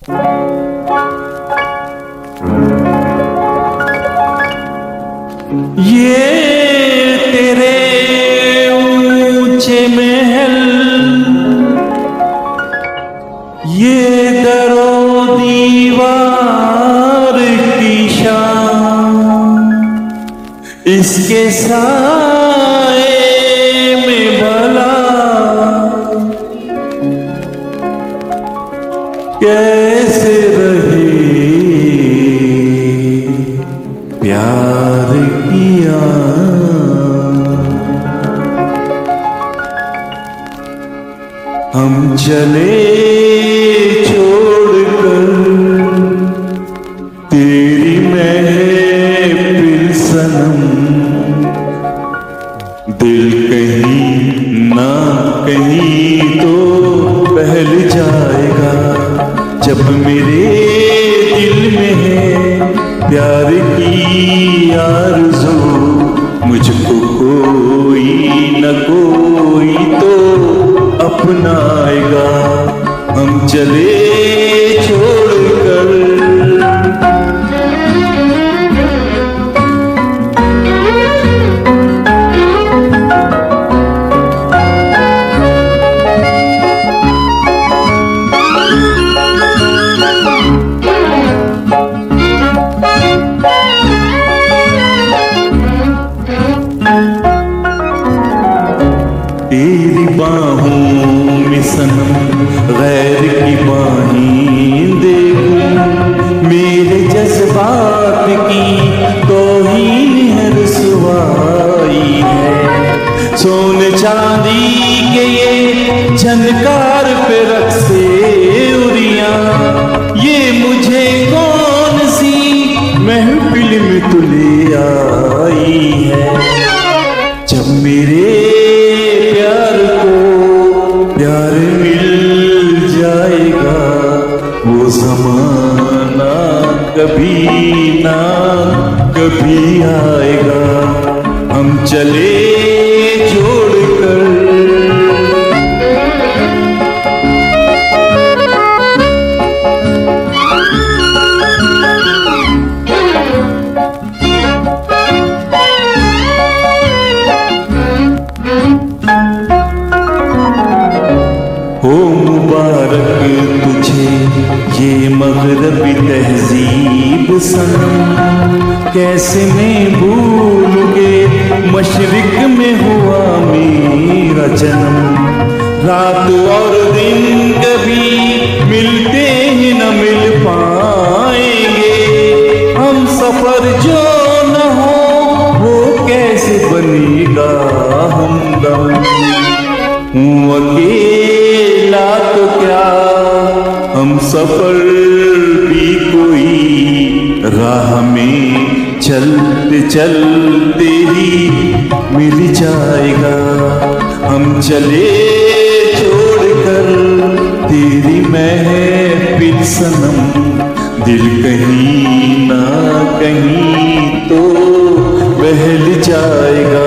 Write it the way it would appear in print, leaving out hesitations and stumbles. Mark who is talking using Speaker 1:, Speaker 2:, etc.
Speaker 1: ये तेरे ऊंचे महल, ये दरो दीवार की शान, इसके साए में भला कैसे रहे प्यार किया। हम चले छोड़कर तेरी महफिल सनम, दिल कहीं ना कहीं तो बहल जाएगा जब मेरे दिल में है प्यार की आरज़ू। मुझको कोई न कोई तो अपनाएगा, हम चले छोड़कर। तेरी बाहों में सनम गैर की बाहें देखूं, मेरे जज्बात की तौहीन है, रुसवाई है। सोने चांदी के ये झनकार पे रक्से उरियां, ये मुझे कौन सी महफिल में तुले आई है। जब मेरे प्यार मिल जाएगा वो ज़माना कभी ना कभी आएगा, हम चले छोड़कर। हो मुबारक तुझे ये मग़रबी तहज़ीब सनम, कैसे मैं भूलूँगे मशरिक़ में हुआ मेरा जन्म। रात और दिन कभी मिलते ही न मिल पाएंगे, हम सफ़र जो न हो वो कैसे बनेगा हमदम। हूँ अकेला तो क्या हम सफर भी कोई राह में चलते चलते ही मिल जाएगा, हम चले छोड़कर तेरी महफिल सनम, दिल कहीं ना कहीं तो बहल जाएगा।